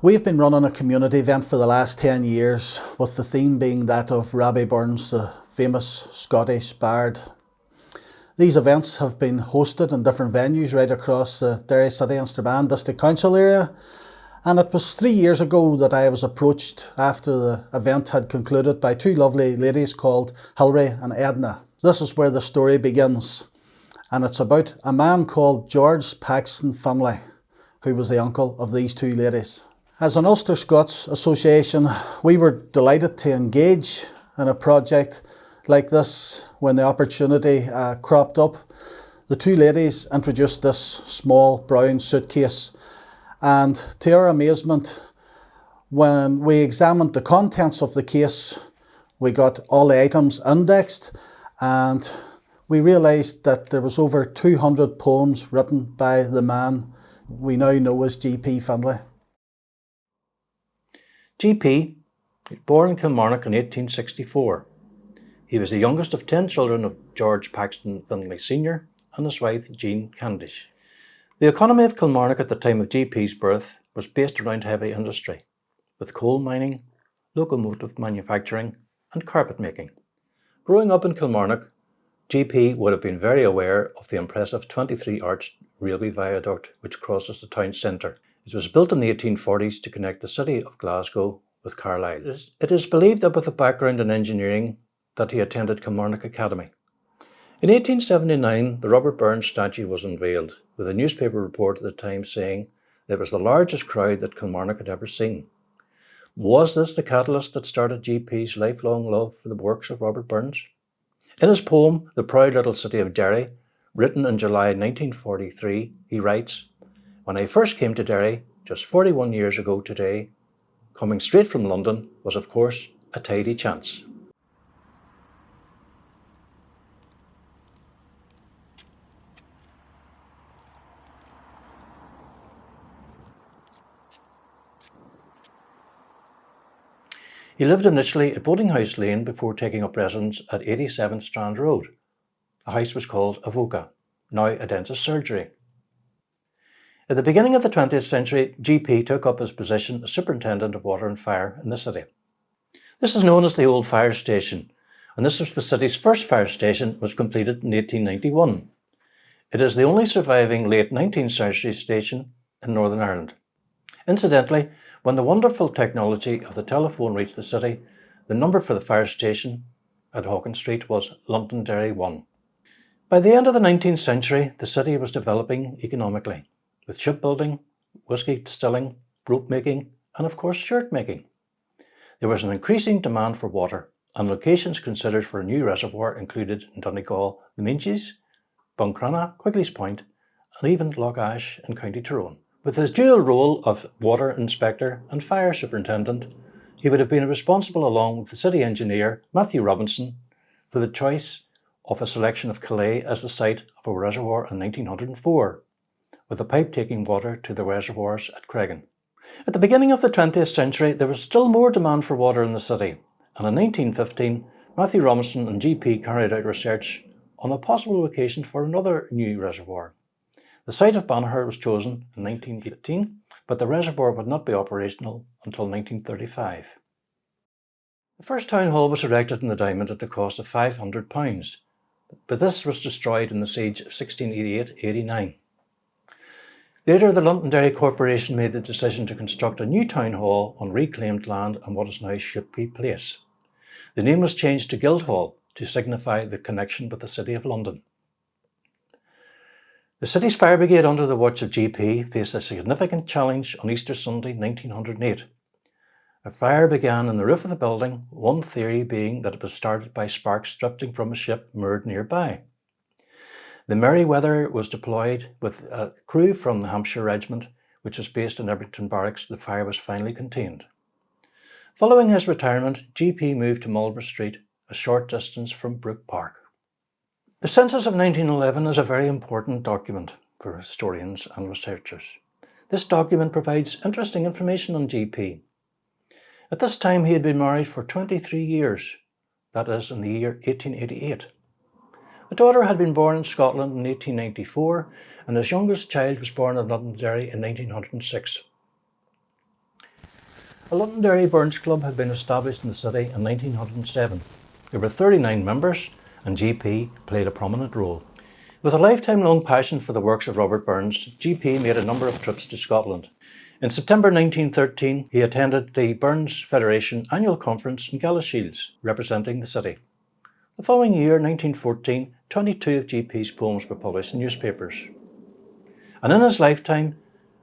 We've been running a community event for the last 10 years, with the theme being that of Robbie Burns, the famous Scottish bard. These events have been hosted in different venues right across the Derry City and Strabane District Council area, and it was 3 years ago that I was approached after the event had concluded by two lovely ladies called Hilary and Edna. This is where the story begins, and it's about a man called George Paxton Findlay, who was the uncle of these two ladies. As an Ulster Scots association, we were delighted to engage in a project like this when the opportunity cropped up. The two ladies introduced this small brown suitcase, and to our amazement, when we examined the contents of the case, we got all the items indexed, and we realised that there was over 200 poems written by the man we now know as G.P. Findlay. G.P. was born in Kilmarnock in 1864. He was the youngest of 10 children of George Paxton Findlay Sr. and his wife Jean Candish. The economy of Kilmarnock at the time of G.P.'s birth was based around heavy industry, with coal mining, locomotive manufacturing and carpet making. Growing up in Kilmarnock, G.P. would have been very aware of the impressive 23-arched railway viaduct which crosses the town centre. It was built in the 1840s to connect the city of Glasgow with Carlisle. It is believed that with a background in engineering that he attended Kilmarnock Academy. In 1879, the Robbie Burns statue was unveiled, with a newspaper report at the time saying that it was the largest crowd that Kilmarnock had ever seen. Was this the catalyst that started G.P.'s lifelong love for the works of Robert Burns? In his poem, The Proud Little City of Derry, written in July 1943, he writes, "When I first came to Derry, just 41 years ago today, coming straight from London was of course a tidy chance." He lived initially at Boating House Lane before taking up residence at 87th Strand Road. The house was called Avoca, now a dentist's surgery. At the beginning of the 20th century, G.P. took up his position as Superintendent of Water and Fire in the city. This is known as the Old Fire Station, and this was the city's first fire station, was completed in 1891. It is the only surviving late 19th century station in Northern Ireland. Incidentally, when the wonderful technology of the telephone reached the city, the number for the fire station at Hawkins Street was Londonderry 1. By the end of the 19th century, the city was developing economically, with shipbuilding, whisky distilling, rope making, and of course shirt making. There was an increasing demand for water, and locations considered for a new reservoir included in Donegal, the Minches, Buncrana, Quigley's Point, and even Loch Ash in County Tyrone. With his dual role of water inspector and fire superintendent, he would have been responsible along with the city engineer, Matthew Robinson, for the choice of a selection of Calais as the site of a reservoir in 1904, with a pipe taking water to the reservoirs at Cregan. At the beginning of the 20th century, there was still more demand for water in the city, and in 1915, Matthew Robinson and G.P. carried out research on a possible location for another new reservoir. The site of Banagher was chosen in 1918, but the reservoir would not be operational until 1935. The first town hall was erected in the diamond at the cost of £500, but this was destroyed in the siege of 1688-89. Later, the Londonderry Corporation made the decision to construct a new town hall on reclaimed land on what is now Shipley Place. The name was changed to Guildhall to signify the connection with the City of London. The city's fire brigade under the watch of G.P. faced a significant challenge on Easter Sunday 1908. A fire began in the roof of the building, one theory being that it was started by sparks drifting from a ship moored nearby. The Merryweather was deployed with a crew from the Hampshire Regiment, which was based in Ebrington Barracks. The fire was finally contained. Following his retirement, G.P. moved to Marlborough Street, a short distance from Brook Park. The Census of 1911 is a very important document for historians and researchers. This document provides interesting information on G.P. At this time, he had been married for 23 years, that is, in the year 1888. A daughter had been born in Scotland in 1894, and his youngest child was born in Londonderry in 1906. The Londonderry Burns Club had been established in the city in 1907. There were 39 members and GP played a prominent role. With a lifetime-long passion for the works of Robert Burns, GP made a number of trips to Scotland. In September 1913, he attended the Burns Federation annual conference in Galashiels, representing the city. The following year, 1914, 22 of GP's poems were published in newspapers. And in his lifetime,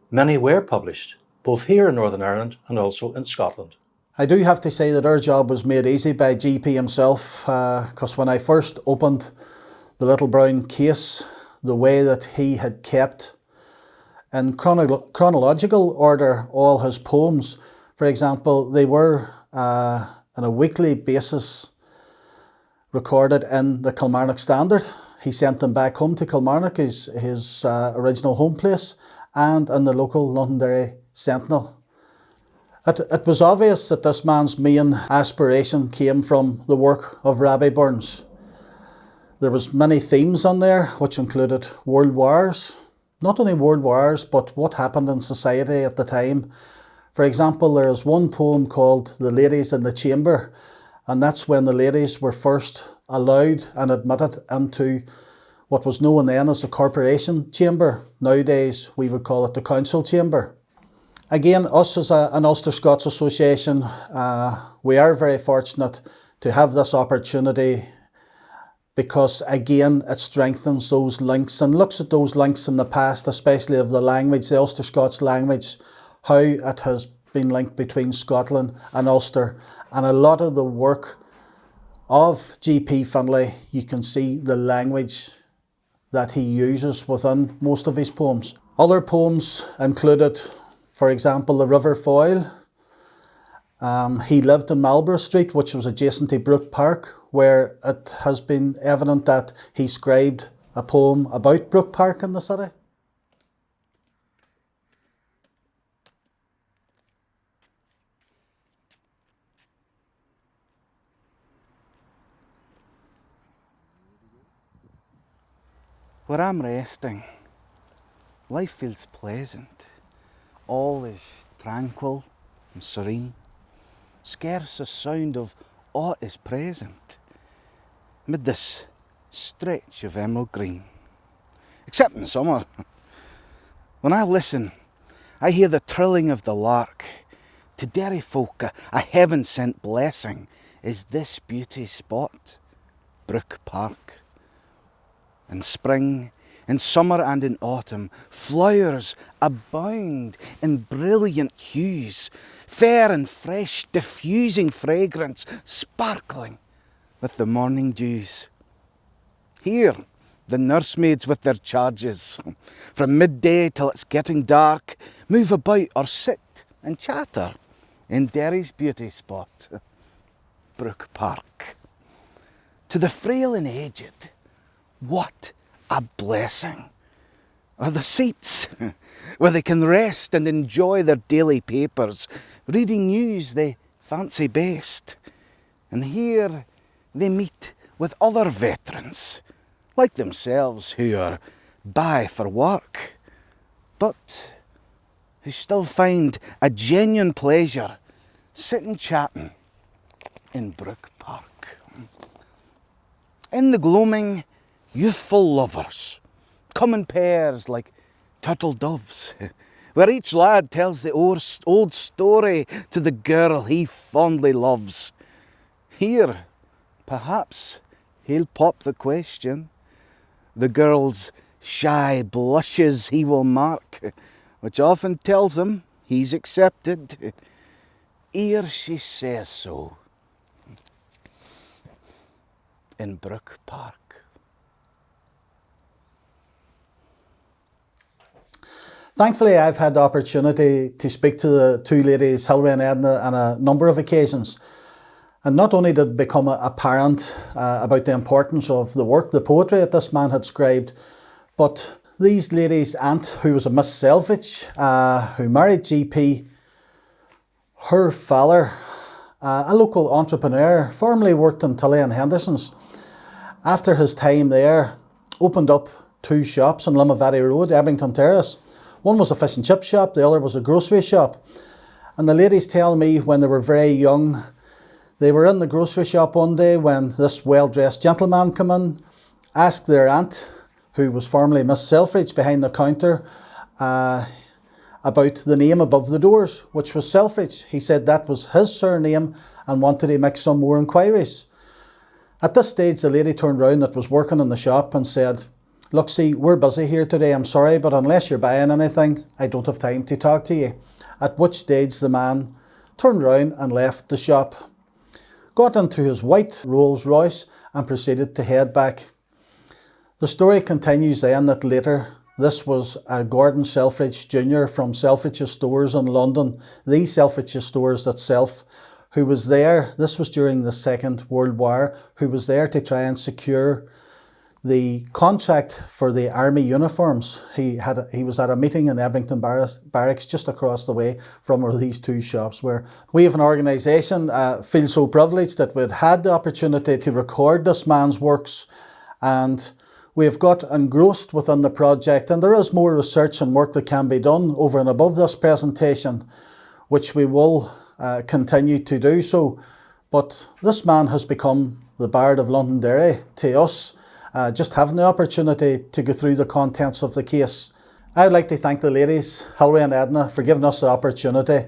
many were published, both here in Northern Ireland and also in Scotland. I do have to say that our job was made easy by GP himself, because when I first opened the little brown case, the way that he had kept in chronological order all his poems, for example, they were on a weekly basis recorded in the Kilmarnock Standard. He sent them back home to Kilmarnock, his original home place, and in the local Londonderry Sentinel. It was obvious that this man's main aspiration came from the work of Robbie Burns. There was many themes on there, which included world wars. Not only world wars, but what happened in society at the time. For example, there is one poem called The Ladies in the Chamber, and that's when the ladies were first allowed and admitted into what was known then as the Corporation Chamber. Nowadays, we would call it the Council Chamber. Again, us as an Ulster Scots Association, we are very fortunate to have this opportunity because, again, it strengthens those links and looks at those links in the past, especially of the language, the Ulster Scots language, how it has been linked between Scotland and Ulster. And a lot of the work of GP Findlay, you can see the language that he uses within most of his poems. Other poems included, for example, The River Foyle. He lived in Marlborough Street, which was adjacent to Brook Park, where it has been evident that he scribed a poem about Brook Park in the city. Where I'm resting, life feels pleasant. All is tranquil and serene. Scarce a sound of aught is present mid this stretch of emerald green. Except in summer. When I listen, I hear the trilling of the lark. To Derry folk, a heaven-sent blessing is this beauty spot, Brook Park. In spring, in summer and in autumn, flowers abound in brilliant hues, fair and fresh, diffusing fragrance, sparkling with the morning dews. Here, the nursemaids with their charges, from midday till it's getting dark, move about or sit and chatter in Derry's beauty spot, Brook Park. To the frail and aged, what a blessing are the seats where they can rest and enjoy their daily papers, reading news they fancy best. And here they meet with other veterans, like themselves, who are by for work, but who still find a genuine pleasure sitting chatting in Brook Park. In the gloaming, youthful lovers come in pairs like turtle doves, where each lad tells the old story to the girl he fondly loves. Here, perhaps, he'll pop the question. The girl's shy blushes he will mark, which often tells him he's accepted, ere she says so in Brook Park. Thankfully, I've had the opportunity to speak to the two ladies, Hilary and Edna, on a number of occasions. And not only did it become apparent about the importance of the work, the poetry that this man had scribed, but these ladies' aunt, who was a Miss Selfridge, who married GP, her father, a local entrepreneur, formerly worked in Tilly and Henderson's. After his time there, opened up two shops on Limavady Road, Ebrington Terrace. One was a fish and chip shop, the other was a grocery shop. And the ladies tell me when they were very young, they were in the grocery shop one day when this well-dressed gentleman came in, asked their aunt, who was formerly Miss Selfridge behind the counter, about the name above the doors, which was Selfridge. He said that was his surname and wanted to make some more inquiries. At this stage, the lady turned round that was working in the shop and said, "Look, see, we're busy here today, I'm sorry, but unless you're buying anything, I don't have time to talk to you." At which stage the man turned round and left the shop, got into his white Rolls Royce and proceeded to head back. The story continues then that later this was Gordon Selfridge Jr. from Selfridge's stores in London, the Selfridge's stores itself, who was there, this was during the Second World War, who was there to try and secure the contract for the army uniforms. He was at a meeting in Ebrington Barracks just across the way from where these two shops were. We have an organisation, feel so privileged that we'd had the opportunity to record this man's works, and we have got engrossed within the project, and there is more research and work that can be done over and above this presentation, which we will continue to do so. But this man has become the Bard of Londonderry to us, just having the opportunity to go through the contents of the case. I'd like to thank the ladies, Hilary and Edna, for giving us the opportunity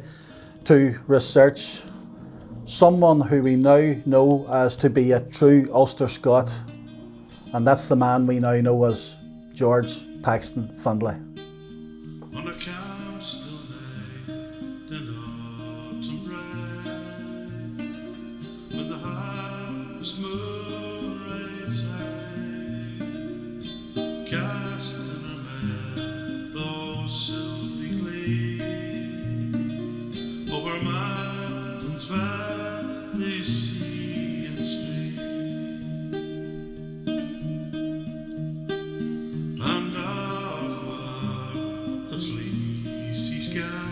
to research someone who we now know as to be a true Ulster Scot, and that's the man we now know as George Paxton Findlay. On a camp still night in autumn bright, when the harvest moon rides high, cast in a meadow silvery gleam, over mountains, valley, sea and stream, and dark the fleecy sky,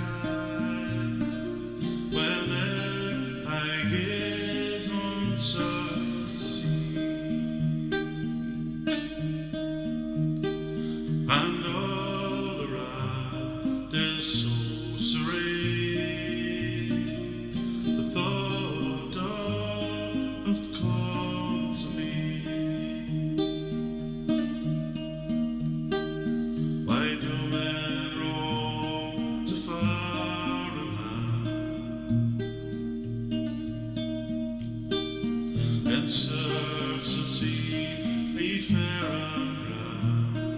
whene'er I gaze on such sea, and all around is so serene, the thought of comes to me. Why do men roam to foreign land in search of seemly fair and grand,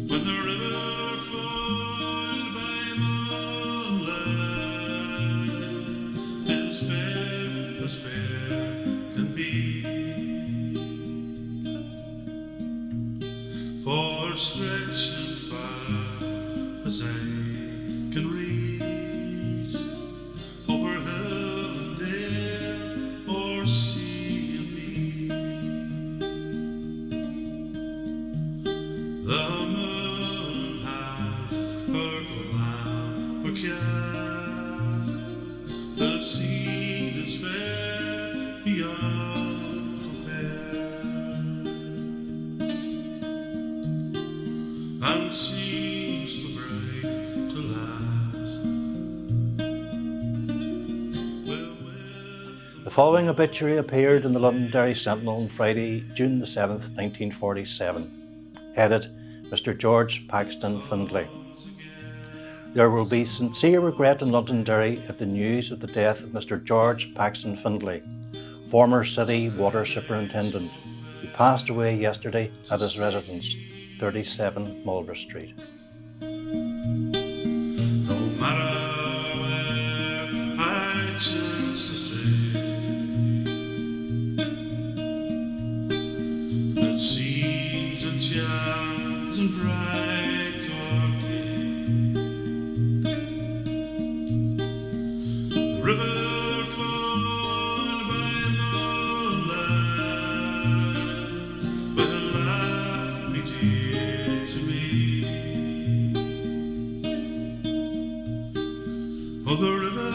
when the river foiled by moonlight is fair as fair can be? For stretching far as I can reach, over hill and dale, o'er sea and mead, the moon has her lamp cast, the scene is fair beyond compare, and seems too bright to last. The following obituary appeared in the Londonderry Sentinel on Friday, June the 7th, 1947, headed Mr. George Paxton Findlay. There will be sincere regret in Londonderry at the news of the death of Mr. George Paxton Findlay, former City Water Superintendent, who passed away yesterday at his residence, 37 Mulber Street. No matter where I chance to stray, it seems enchant and bright or gay, the river foiled by moonlight will be dear to me. Oh, the river